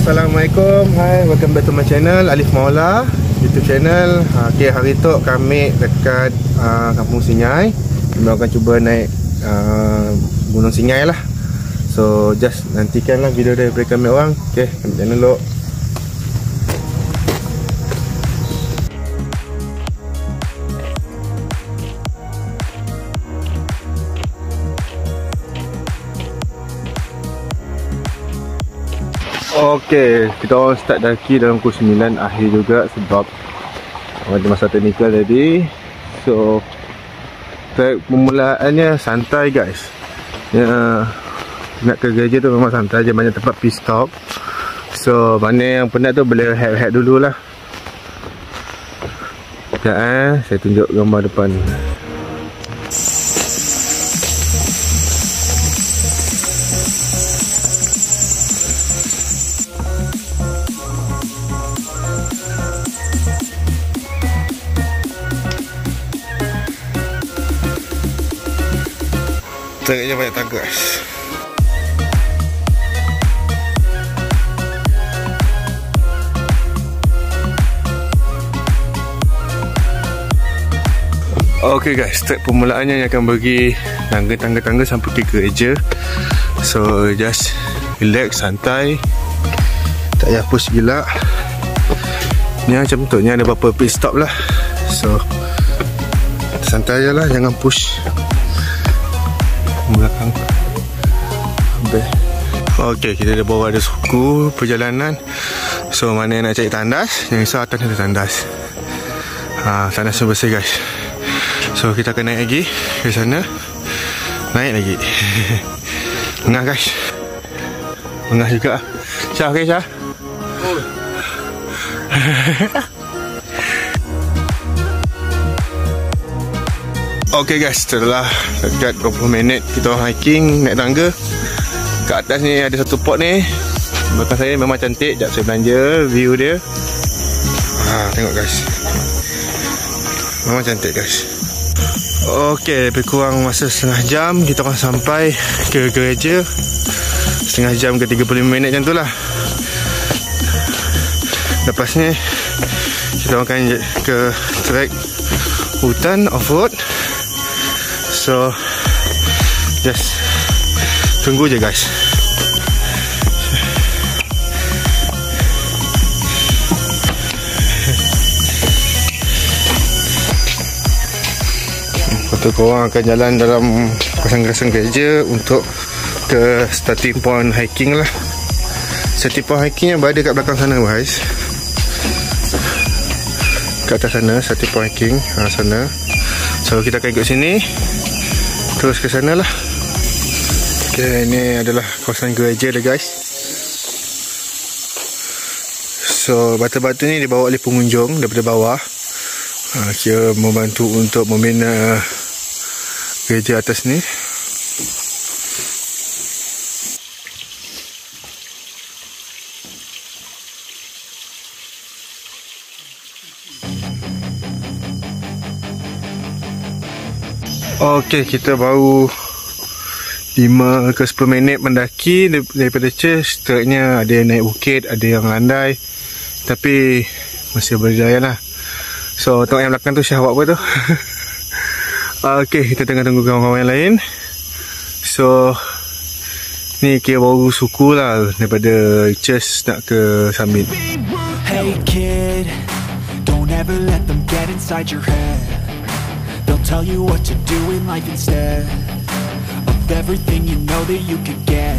Assalamualaikum. Hai, welcome back to my channel Alif Maula YouTube channel. Okay, hari tu kami dekat Kampung Singai. Kami akan cuba naik Gunung Singai lah. So just nantikanlah video daripada kami orang. Okay, kami jalan dulu. Okey, kita orang start daki dalam pukul 9 akhir juga sebab ada masa teknikal tadi. So permulaannya santai guys. Nak ke gereja tu memang santai je, banyak tempat pit stop. So mana yang penat tu boleh head dulu lah. Sekejap saya tunjuk gambar depan. Tariknya banyak tangga guys. Ok guys, start permulaannya yang akan bagi tangga-tangga sampai ke gereja. So just relax, santai, tak payah push gila. Ni macam tu, ni ada beberapa pit stop lah. So santai je lah, jangan push belakang. Ok, kita dah bawa ada suku perjalanan. So mana yang nak cari tandas, yang risau atas ada tandas. Tandas tu bersih guys. So kita akan naik lagi ke sana. Naik lagi. Tengah guys. Tengah juga. Syah, ok Syah? Ok guys, setelah dekat 20 minit kita hiking, naik tangga. Kat atas ni ada satu pot ni. Belakang saya memang cantik. Sekejap saya belanja view dia. Tengok guys, memang cantik guys. Ok, lebih kurang masa setengah jam kita akan sampai ke gereja. Setengah jam ke 35 minit macam tu lah. Lepas ni kita akan ke trek hutan off-road. So just tunggu je guys. Lepas tu korang akan jalan dalam kawasan-kawasan gereja untuk ke starting point hiking lah. Starting point hiking yang berada kat belakang sana guys. Kat atas sana starting point hiking sana. So kita akan ikut sini terus ke sana lah. Okay, ini adalah kawasan gereja dah guys. So batu-batu ni dibawa oleh pengunjung daripada bawah. Kira membantu untuk membina gereja atas ni. Ok, kita baru 5 ke 10 minit mendaki daripada church. Treknya ada yang naik bukit, ada yang landai, tapi masih berjaya lah. So tengok yang belakang tu, Syah buat apa tu. Ok, kita tengah tunggu kawan-kawan yang lain. So ni kira baru suku lah daripada church nak ke summit. Hey kid, don't ever let them get inside your head. They'll tell you what to do in life instead of everything you know that you could get.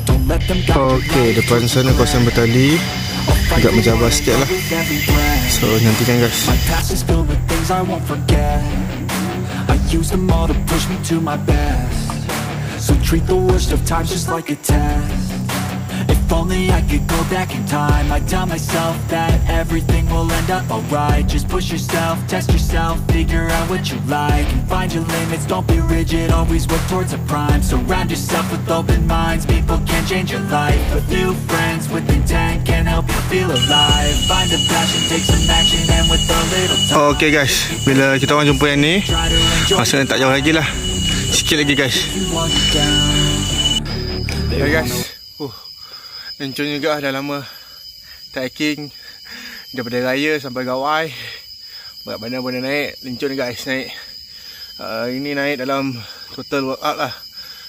Don't let them go. Okay, depan sana kawasan bertali. Agak mencabar sikit lah. So nantikan guys. My past is filled with things I won't forget. I use them all to push me to my best. So treat the worst of times just like a test. If only I could go back in time, I'd tell myself that everything will end up alright. Just push yourself, test yourself, figure out what you like, and find your limits, don't be rigid, always work towards a prime. Surround yourself with open minds, people can change your life. A few friends with intent can help you feel alive. Find a passion, take some action, and with a little time. Okay guys, bila kita orang jumpa yang ni, masa tak jauh lagi lah. Sikit lagi guys. Hey guys, Lencur juga dah lama tak hiking. Daripada raya sampai gawai, berat badan pun dah naik. Lencur ni guys, naik. Ini naik dalam total workout lah,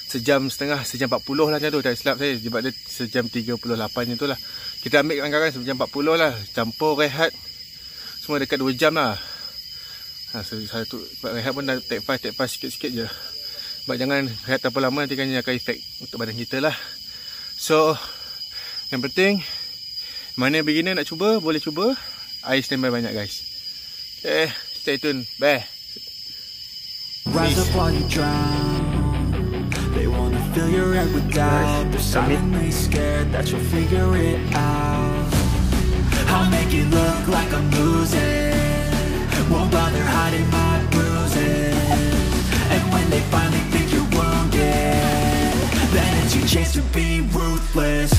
sejam setengah, sejam 40 lah macam tu. Tak silap saya, sebab dia sejam 38 macam tu lah. Kita ambil kadang-kadang sejam 40 lah, campur rehat, semua dekat 2 jam lah. Satu rehat pun dah take fast sikit-sikit je. Sebab jangan rehat terlalu lama, nanti kan akan efek untuk badan kita lah. So yang penting, mana beginner nak cuba, boleh cuba. I standby banyak guys. Okay, stay tune. Bye. Rise up while you drown. They wanna fill your head with doubt. They're silently scared that you'll figure it out. I'll make it look like I'm losing. Won't bother hiding my bruises. And when they finally think you're wounded, then it's your chance to be ruthless.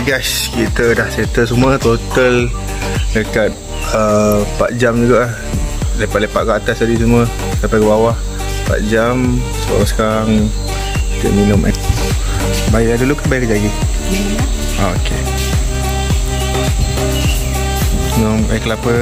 Guys, kita dah settle semua, total dekat 4 jam juga lah. Lepak-lepak ke atas tadi semua sampai ke bawah 4 jam. So sekarang kita minum air. Bayar dulu ke bayar kejap lagi? Ok, minum air kelapa.